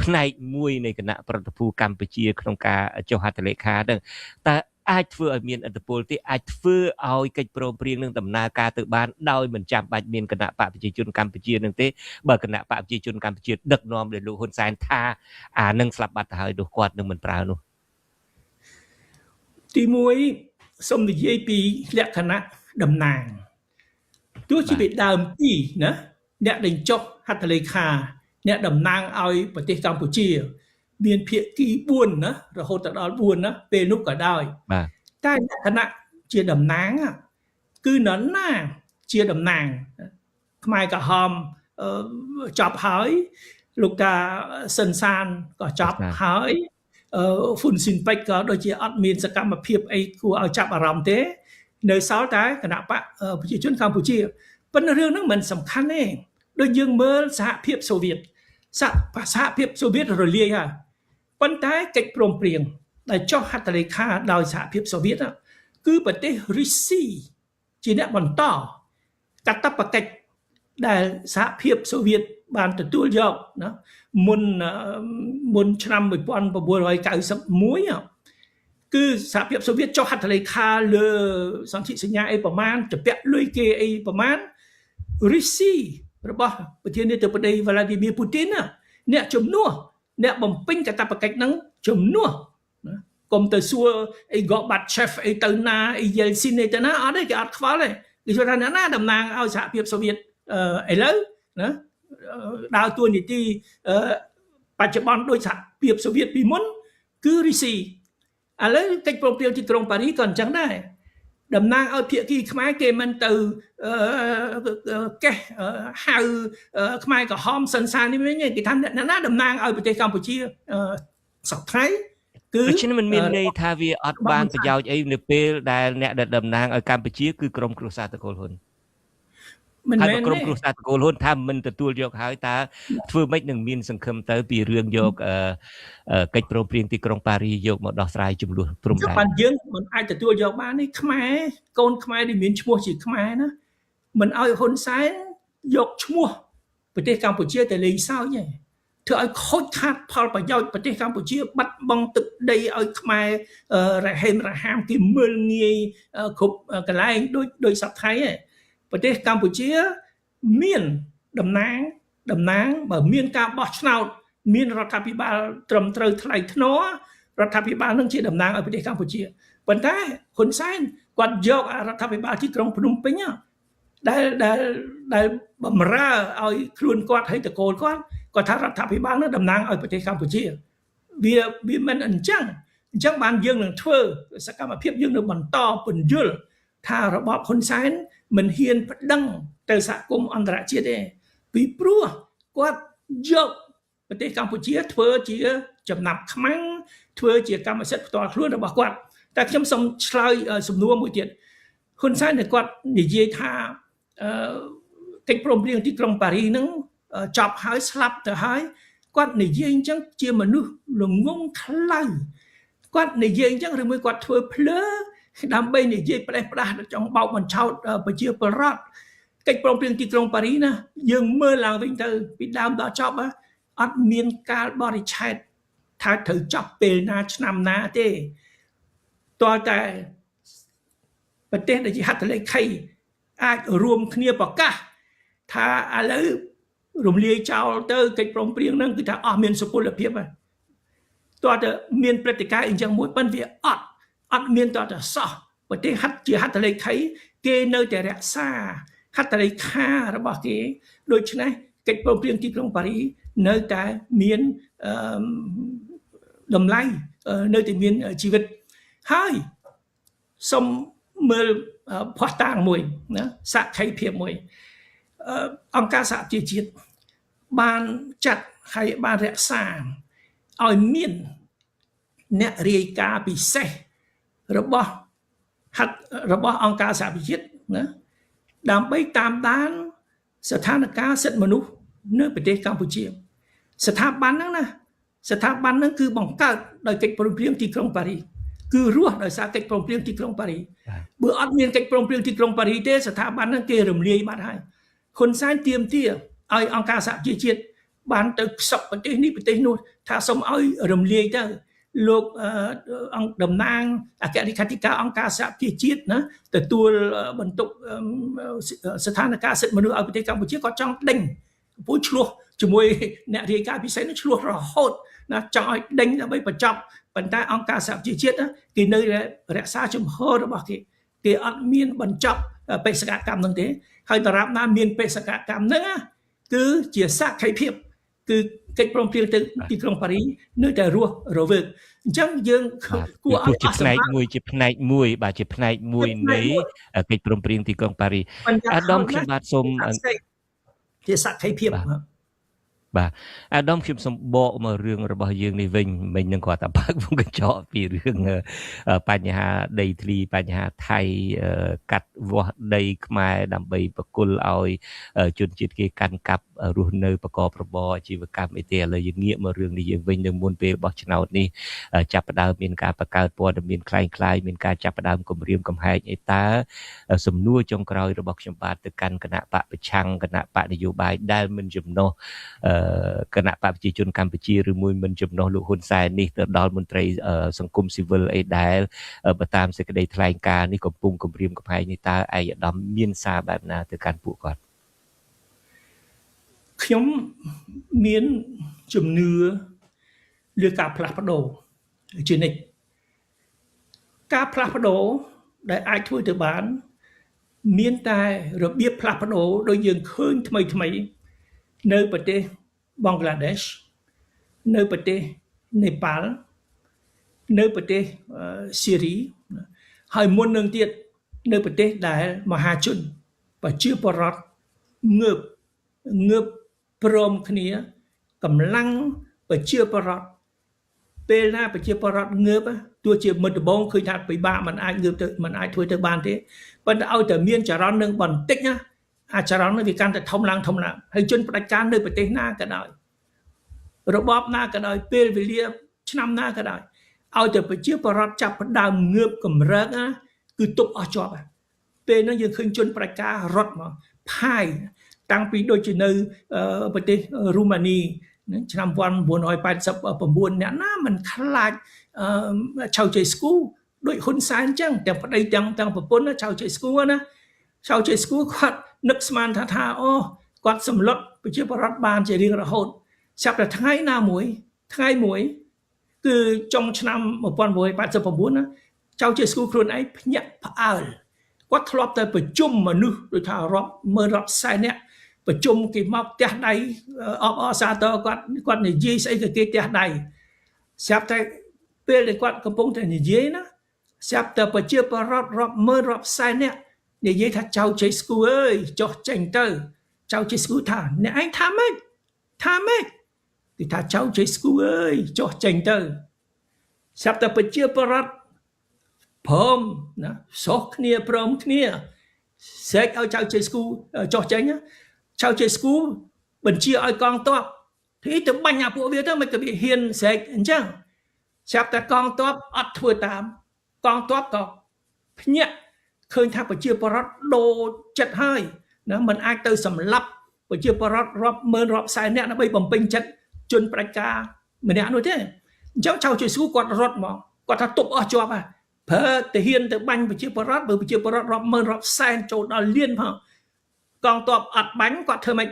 ផ្នែកមួយនៃគណៈប្រតិភូកម្ពុជាក្នុងការចុះហត្ថលេខាហ្នឹងតើអាចធ្វើឲ្យមានឥទ្ធិពលទេអាចធ្វើឲ្យកិច្ចព្រមព្រៀងនឹងដំណើរការទៅបានដោយមិនចាំបាច់មានគណៈបកប្រជាជនកម្ពុជានឹងទេបើគណៈបកប្រជាជនកម្ពុជាដឹកនាំដោយលោកហ៊ុនសែនថាអានឹងស្លាប់បាត់ទៅហើយនោះគាត់នឹងមិនប្រើនោះទី1សូមនិយាយពីលក្ខណៈតំណាងទោះជាពីដើមទីណាអ្នកដែលចុះហត្ថលេខាអ្នកតំណាងឲ្យប្រទេសកម្ពុជាមានភាគី4ណារហូតដល់4ណាពេលនោះក៏ដោយបាទតែលក្ខណៈជាតំណាងគឺនរណាជាតំណាងខ្មែរក្រហមចប់ហើយលោកតាស៊ិនសានក៏ចប់ហើយហ្វុនស៊ិនពេជ្រក៏ដូចជាអត់មានសកម្មភាពអីគួរឲ្យចាប់អារម្មណ៍ទេនៅសល់តែគណៈបកប្រជាជនកម្ពុជាប៉ុន្តែរឿងហ្នឹងមិនសំខាន់ទេដូចយើងមើលសហភាពសូវៀតសហភាពសូវៀតរលាយហើយប៉ុន្តែកិច្ចព្រមព្រៀងដែលចុះហត្ថលេខាដោយសហភាពសូវៀតគឺប្រទេសរុស្ស៊ីជាអ្នកបន្តកាតព្វកិច្ចដែលសហភាពសូវៀតបានទទួលយកណាមុនឆ្នាំ1991គឺសហភាពសូវៀតចុះហត្ថលេខាលើសន្ធិសញ្ញាអីប្រមាណជពាក់លុយគេអីប្រមាណរុស្ស៊ីរបស់ប្រធានាធិបតី Vladimir Putin អ្នកជំនួសអ្នកបំពេញកាតព្វកិច្ចហ្នឹងជំនួសណាកុំទៅសួរអីក៏បាត់ chef អីទៅណាអី Yeltsin អីទៅណាអត់ទេគេអត់ខ្វល់ទេគេថាអ្នកណាតំណាងឲ្យសហភាពសូវៀតឥឡូវណាដើរតួនាទីបច្ចុប្បន្នដោយសហភាពសូវៀតពីមុនគឺរុស្ស៊ី ឥឡូវកិច្ចព្រមព្រៀងទីក្រុងប៉ារីសក៏អញ្ចឹងដែរតំណាងឲ្យភាគីខ្មែរគេមិនទៅកេះហៅខ្មែរក្រហមសិនសានេះវិញគេថាអ្នកណាតំណាងឲ្យប្រទេសកម្ពុជាសប្តាហ៍គឺ ដូច្នេះมันមានន័យថាវាអត់បានប្រយោជន៍អីនៅពេលដែលអ្នកដែលតំណាងឲ្យកម្ពុជាគឺក្រមគ្រួសារតកូលហ៊ុនមិនមែនក្រមគ្រួសារតកូលហ៊ុនថាមិនទទួលយកហើយតើធ្វើម៉េចនឹងមានសង្ឃឹមទៅពីរឿងយកកិច្ចព្រមព្រៀងទីក្រុងប៉ារីសយកមកដោះស្រាយចំនួនព្រំដែនបានយើងមិនអាចទទួលយកបាននេះខ្មែរកូនខ្មែរដែលមានឈ្មោះជាខ្មែរណាមិនឲ្យហ៊ុនសែនយកឈ្មោះប្រទេសកម្ពុជាទៅលេងសើចទេធ្វើឲ្យខូចខាតផលប្រយោជន៍ប្រទេសកម្ពុជាបាត់បង់ទឹកដីឲ្យខ្មែររហេមរហាមគេមើលងាយគ្រប់កន្លែងដូចសពថ្ងៃឯងប្រទេសកម្ពុជាមានតំណាងបើមានការបោះឆ្នោតមានរដ្ឋាភិបាលត្រឹមត្រូវថ្លៃថ្នូររដ្ឋាភិបាលនឹងជាតំណាងឲ្យប្រទេសកម្ពុជាប៉ុន្តែហ៊ុនសែនគាត់យករដ្ឋាភិបាលទីក្រុងភ្នំពេញដែលបំរើឲ្យខ្លួនគាត់ហើយតកូលគាត់ថារដ្ឋាភិបាលនឹងតំណាងឲ្យប្រទេសកម្ពុជាវាមិនអញ្ចឹងបានយើងនឹងធ្វើសកម្មភាពយើងនឹងបន្តពន្យល់ថារបបហ៊ុនសែនមិនហ៊ានប្តឹងទៅសហគមន៍អន្តរជាតិទេពីព្រោះគាត់យកប្រទេសកម្ពុជាធ្វើជាចំណាប់ខ្មាំងធ្វើជាកម្មសិទ្ធិផ្ទាល់ខ្លួនរបស់គាត់តែខ្ញុំសូមឆ្លើយសំណួរមួយទៀតហ៊ុនសែនគាត់និយាយថាកិច្ចព្រមព្រៀងទីក្រុងប៉ារីសហ្នឹងចប់ហើយស្លាប់ទៅហើយគាត់និយាយអញ្ចឹងជាមនុស្សល្ងងខ្លៅគាត់និយាយអញ្ចឹងឬមួយគាត់ធ្វើភ្លើដើម្បីនិយាយផ្ដេសផ្ដាស់ចង់បោកបញ្ឆោតប្រជាពលរដ្ឋកិច្ចព្រមព្រៀងទីក្រុងប៉ារីសណាយើងមើលឡើងវិញទៅពីដើមដល់ចប់អត់មានការបរិច្ឆេទថាត្រូវចប់ពេលណាឆ្នាំណាទេតើតែប្រទេសដែលជាហត្ថលេខីអាចរួមគ្នាប្រកាសថាឥឡូវរំលាយចោលទៅកិច្ចព្រមព្រៀងហ្នឹងគឺថាអស់មានសុពលភាពហើយតើតែមានព្រឹត្តិការណ៍អញ្ចឹងមួយប៉ុន្តែវាអត់មានតើតែសោះប្រទេសហត្ថជាហត្ថលេខីគេនៅតែរក្សាហត្ថលេខារបស់គេដូច្នេះកិច្ចព្រមព្រៀងទីក្រុងប៉ារីសនៅតែមានតម្លៃនៅតែមានជីវិតហើយសូមមើលភស្តុតាងមួយណាសក្ខីភាពមួយអង្គការសហប្រជាជាតិបានចាត់ហើយបានរក្សាឲ្យមានអ្នករាយការណ៍ពិសេសរបស់អង្គការសហប្រជាជាតិណាដើម្បីតាមដានស្ថានភាពសិទ្ធិមនុស្សនៅប្រទេសកម្ពុជាស្ថាប័នហ្នឹងគឺបង្កើតដោយកិច្ចព្រមព្រៀងទីក្រុងប៉ារីសគឺរស់ដោយសារកិច្ចព្រមព្រៀងទីក្រុងប៉ារីសបើអត់មានកិច្ចព្រមព្រៀងទីក្រុងប៉ារីសទេស្ថាប័នហ្នឹងគេរំលាយបាត់ហើយហ៊ុនសែនទាមទារឲ្យអង្គការសហប្រជាជាតិបានទៅខ្សឹបប្រទេសនេះប្រទេសនោះថាសូមឲ្យរំលាយទៅលោកអង្គតំណាងអគ្គលេខាធិការអង្គការសហប្រជាជាតិណាទទួលបន្ទុកស្ថានភាពសិទ្ធិមនុស្សឲ្យប្រទេសកម្ពុជាគាត់ចង់ដេញពូឆ្លោះជាមួយអ្នករាយការណ៍ពិសេសនោះឆ្លោះរហូតណាចង់ឲ្យដេញដើម្បីបញ្ចប់ប៉ុន្តែអង្គការសហប្រជាជាតិគេនៅរក្សាជំហររបស់គេអត់មានបញ្ចប់បេសកកម្មនឹងទេហើយដរាបណាមានបេសកកម្មហ្នឹងគឺជាសក្ខីភាពគឺកិច្ចព្រមព្រៀងទៅទីក្រុងប៉ារីសនៅតែរស់រវើកអញ្ចឹងយើងគួរឲ្យជាផ្នែកមួយបាទជាផ្នែកមួយនៃកិច្ចព្រមព្រៀងទីក្រុងប៉ារីសអាដាមខ្ញុំបាទសូមជាសក្ខីភាពបាទអាដាមខ្ញុំសូមបកមករឿងរបស់យើងនេះវិញមិញនឹងគាត់តែបើកវងកញ្ចក់ពីរឿងបញ្ហាដីធ្លីបញ្ហាថៃកាត់វាស់ដីខ្មែរដើម្បីបកគលឲ្យជនជាតិគេកាន់កាប់រស់នៅប្រកបរបរអាជីវកម្មអីទេឥឡូវយើងងាកមករឿងនេះយើងវិញនៅមុនពេលបោះឆ្នោតនេះចាប់ផ្ដើមមានការបង្កើតព័ត៌មានคล้ายៗមានការចាប់ផ្ដើមគម្រាមកំហែងអីតើសំណួរចុងក្រោយរបស់ខ្ញុំបាទទៅកាន់គណៈបកប្រឆាំងគណៈបកនយោបាយដែលមិនចំណុះគណៈបកប្រជាជនកម្ពុជាឬមួយមិនចំណុះលោកហ៊ុនសែននេះទៅដល់មន្ត្រីសង្គមស៊ីវិលអីដែលបើតាមសេចក្តីថ្លែងការណ៍នេះកំពុងគម្រាមកំហែងនេះតើឯកឧត្តមមានសារបែបណាទៅកាន់ពួកគាត់ខ្ញុំមានជំនឿលើការផ្លាស់ប្ដូរជានិច្ចការផ្លាស់ប្ដូរដែលអាចធ្វើទៅបានមានតែរបៀបផ្លាស់ប្ដូរដោយយើងឃើញថ្មីនៅប្រទេសបង់ក្លាដេសនៅប្រទេសនេប៉ាល់ នៅប្រទេសសេរីហើយមុននឹងទៀតនៅប្រទេសដែលមហាជនប្រជាពលរដ្ឋងើបព្រមគ្នាកម្លាំងប្រជាពលរដ្ឋពេលណាប្រជាពលរដ្ឋងើបទោះជាមិត្តដំបងឃើញថាពិបាកมันអាចងើបទៅมันអាចធ្វើទៅបានទេប៉ុន្តែឲ្យតែមានចរន្តនឹងបន្តិចណាអាចរន្តនឹងវាកាន់តែធំឡើងហើយជនផ្ដាច់ការនៅប្រទេសណាក៏ដោយរបបណាក៏ដោយពេលវេលាឆ្នាំណាក៏ដោយឲ្យតែប្រជាពលរដ្ឋចាប់ផ្ដើមងើបកម្រើកណាគឺទប់អស់ជាប់ពេលហ្នឹងយើងឃើញជនផ្ដាច់ការរត់មកផាយតាំងពីដូចជានៅប្រទេសរូម៉ានីឆ្នាំ1989អ្នកណាមិនខ្លាចឆៅជេស្គូដូចហ៊ុនសែនអញ្ចឹងទាំងប្តីទាំងប្រពន្ធឆៅជេស្គូណាឆៅជេស្គូគាត់នឹកស្មានថាអូគាត់សម្លុតប្រជាពលរដ្ឋបានជារៀងរហូតចាប់តែថ្ងៃមួយគឺចុងឆ្នាំ1989ណាចៅជាស្គូខ្លួនឯងភ្ញាក់ផ្អើលគាត់ធ្លាប់តែប្រជុំមនុស្សដូចថារាប់ម៉ឺនរាប់សែននាក់ប្រជុំគេមកផ្ទះដៃអបអរសាទរគាត់និយាយស្អីក៏គេផ្ទះដៃស្រាប់តែពេលដែលគាត់កំពុងតែនិយាយណាស្រាប់តែប្រជាពលរដ្ឋរាប់ម៉ឺនរាប់សែននាក់និយាយថាចៅជ័យស្គូអើយចុះចេញទៅចៅជ័យស្គូថាអ្នកឯងថាម៉េចគឺថាចៅជ័យស្គូអើយចុះចេញទៅស្រាប់តែប្រជាពលរដ្ឋព្រមណាសោះគ្នាព្រមគ្នាស្រែកឲ្យចៅជ័យស្គូចុះចេញចៅជ័យស្គូបញ្ជាឲ្យកងទ័ពទៅបាញ់អាពួកវាទៅមិនក៏វាហ៊ានស្រែកអញ្ចឹងស្រាប់តែកងទ័ពអត់ធ្វើតាមកងទ័ពក៏ភ្ញាក់ឃើញថាប្រជាពលរដ្ឋដូរចិត្តហើយណាมันអាចទៅសម្លាប់ប្រជាពលរដ្ឋរាប់ម៉ឺនរាប់សែននាក់ដើម្បីបំពេញចិត្តជនផ្ដាច់ការម្នាក់នោះទេអញ្ចឹងចៅជ័យស្គូគាត់រត់មកគាត់ថាទប់អស់ជាប់ហើយប្រើទាហានទៅបាញ់ប្រជាពលរដ្ឋបើប្រជាពលរដ្ឋរាប់ម៉ឺនរាប់សែនចូលដល់លានផងកងទ័ពអត់បាញ់គាត់ធ្វើម៉េច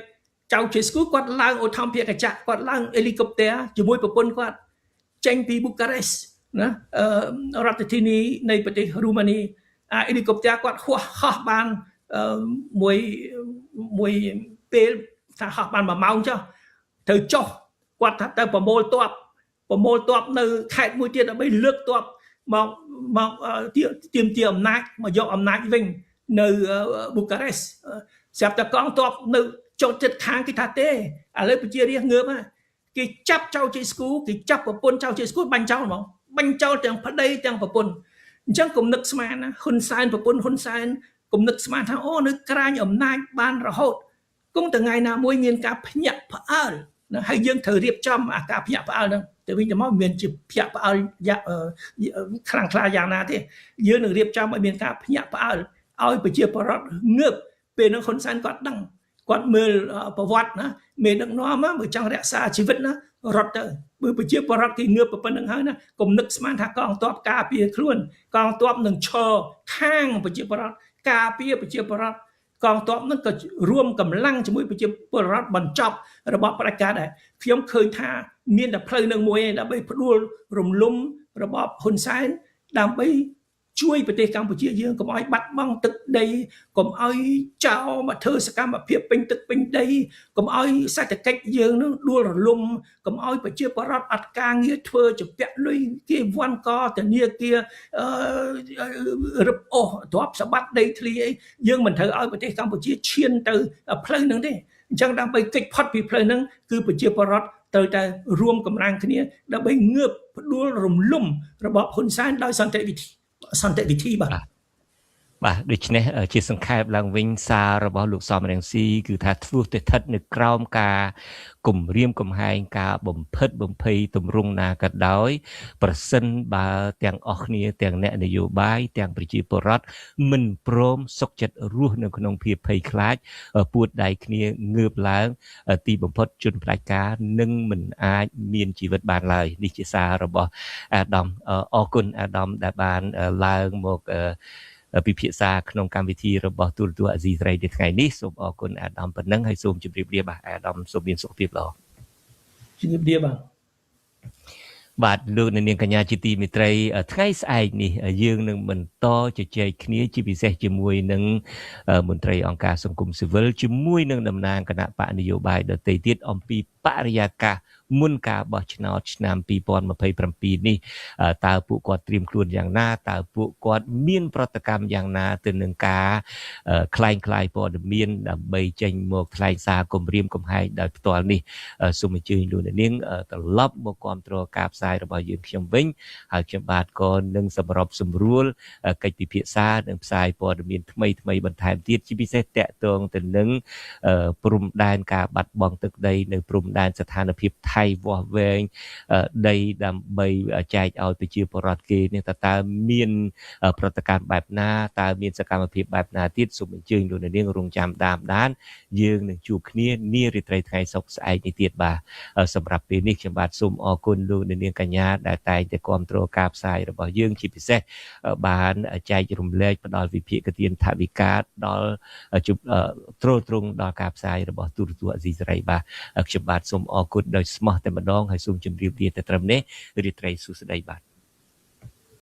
ចៅជ័យស្គូគាត់ឡើងអូថំភាគកញ្ចក់គាត់ឡើងហេលីកុបទ័រជាមួយប្រពន្ធគាត់ចេញពីប៊ូការេសណារដ្ឋធានីនៃប្រទេសរូម៉ានីហេលីកុបទ័រគាត់ហោះបានមួយពេលថាហោះបាន1ម៉ោងចុះត្រូវចុះគាត់ថាទៅប្រមូលទ័ពនៅខេត្តមួយទៀតដើម្បីលើកទ័ពមកទាមទារអំណាចមកយកអំណាចវិញនៅប៊ូការេសស្រាប់តែកងទ័ពនៅចូលចិត្តខាងគេថាទេឥឡូវប្រជារាស្ត្រងើបគេចាប់ចៅជ័យស្គូគេចាប់ប្រពន្ធចៅជ័យស្គូបាញ់ចោលហ្មងបាញ់ចោលទាំងប្តីទាំងប្រពន្ធអញ្ចឹងគំនិតស្មានណាហ៊ុនសែនប្រពន្ធហ៊ុនសែនគំនិតស្មានថាអូនៅក្រាញអំណាចបានរហូតគង់ថ្ងៃណាមួយមានការភ្ញាក់ផ្អើលណាហើយយើងត្រូវរៀបចំអាការភ្ញាក់ផ្អើលហ្នឹងទៅវិញទៅមកមានជាភ្ញាក់ផ្អើលខ្លាំងក្លាយ៉ាងណាទេយើងនឹងរៀបចំឲ្យមានការភ្ញាក់ផ្អើលឲ្យប្រជាពលរដ្ឋងើបពេលហ្នឹងហ៊ុនសែនគាត់ដឹងគាត់មើលប្រវត្តិណាមេដឹកនាំមើលចង់រក្សាជីវិតណារត់ទៅបើប្រជាពលរដ្ឋគេងើបប៉ុណ្្នឹងហើយណាកុំនឹកស្មានថាកងទ័ពការពារខ្លួនកងទ័ពនឹងឈរខាងប្រជាពលរដ្ឋការពារប្រជាពលរដ្ឋកងទ័ពនឹងក៏រួមកម្លាំងជាមួយប្រជាពលរដ្ឋបញ្ចប់របបផ្ដាច់ការដែរខ្ញុំឃើញថាមានតែផ្លូវនឹងមួយឯងដើម្បីផ្ដួលរំលំរបបហ៊ុនសែនដើម្បីជួយប្រទេសកម្ពុជាយើងកុំឲ្យបាត់បង់ទឹកដីកុំឲ្យចោលមកធ្វើសកម្មភាពពេញទឹកពេញដីកុំឲ្យសេដ្ឋកិច្ចយើងនឹងដួលរលំកុំឲ្យប្រជាពលរដ្ឋអត់ការងារធ្វើជំពាក់លុយគេវាន់កធនាគាររឹបអូសទ្រព្យសម្បត្តិដីធ្លីអីយើងមិនត្រូវឲ្យប្រទេសកម្ពុជាឈានទៅផ្លូវហ្នឹងទេអញ្ចឹងដើម្បីគេចផុតពីផ្លូវហ្នឹងគឺប្រជាពលរដ្ឋត្រូវតែរួមកម្លាំងគ្នាដើម្បីងើបផ្ដួលរំលំរបបហ៊ុនសែនដោយសន្តិវិធីបាទដូច្នេះជាសង្ខេបឡើងវិញសាររបស់លោកសំរងស៊ីគឺថាធ្វើទៅស្ថិតនៅក្រោមការគំរាមកំហែងការបំផិតបំភ័យទម្រង់ណាក៏ដោយប្រសិនបើទាំងអស់គ្នាទាំងអ្នកនយោបាយទាំងប្រជាពលរដ្ឋមិនព្រមសុខចិត្តរស់នៅក្នុងភាពភ័យខ្លាចពួតដៃគ្នាងើបឡើងទីបំផុតជនផ្ដាច់ការនឹងមិនអាចមានជីវិតបានឡើយនេះជាសាររបស់អាដាមអរគុណអាដាមដែលបានឡើងមកពិភាក្សាក្នុងកម្មវិធីរបស់ទូរទស្សន៍អាស៊ីសេរីនៅថ្ងៃនេះសូមអរគុណអាដាមប៉ុណ្ណឹងហើយសូមជម្រាបលាបាទអាដាមសូមមានសុខភាពល្អជម្រាបលាបាទលោកនាងកញ្ញាជាទីមេត្រីថ្ងៃស្អែកនេះយើងនឹងបន្តជជែកគ្នាជាពិសេសជាមួយនឹងមន្ត្រីអង្គការសង្គមស៊ីវិលជាមួយនឹងតំណាងគណៈបកនយោបាយដទៃទៀតអំពីបរិយាកាស មុនការបោះឆ្នោតឆ្នាំ2027នេះតើពួកគាត់ត្រៀមខ្លួនយ៉ាងណាតើពួកគាត់មានប្រតិកម្មយ៉ាងណាទៅនឹងការคล้ายព័ត៌មានដើម្បីចេញមកថ្លែងសារគម្រាមកំហែងដោយផ្ទាល់នេះសូមអញ្ជើញលោកអ្នកនាងត្រឡប់មកគាំទ្រការផ្សាយរបស់យើងខ្ញុំវិញហើយខ្ញុំបាទក៏នឹងសម្របសម្រួលកិច្ចពិភាក្សានិងផ្សាយព័ត៌មានថ្មីបន្ថែមទៀតជាពិសេសតាក់ទងទៅនឹងព្រំដែនការបាត់បង់ទឹកដីនៅព្រំដែនស្ថានភាពថៃវាស់វែងដីដើម្បីចែកឲ្យប្រជាពលរដ្ឋគេនេះតើមានប្រតិកម្មបែបណាតើមានសកម្មភាពបែបណាទៀតសូមអញ្ជើញលោកអ្នកនាងរងចាំតាមដានយើងនឹងជួបគ្នានារាត្រីថ្ងៃសុក្រស្អែកនេះទៀតបាទសម្រាប់ពេលនេះខ្ញុំបាទសូមអរគុណលោកអ្នកនាងកញ្ញាដែលតែងតែគាំទ្រការផ្សាយរបស់យើងជាពិសេសបានចែករំលែកផ្ដល់វិភាគទានថវិកាដល់ទ្រទ្រង់ដល់ការផ្សាយរបស់ទូរទស្សន៍អាស៊ីសេរីបាទខ្ញុំបាទសូមអរគុណដោយស្មោះតែម្ដងហើយសូមជម្រាបលាតែត្រឹមនេះរាត្រីសួស្តីបាទ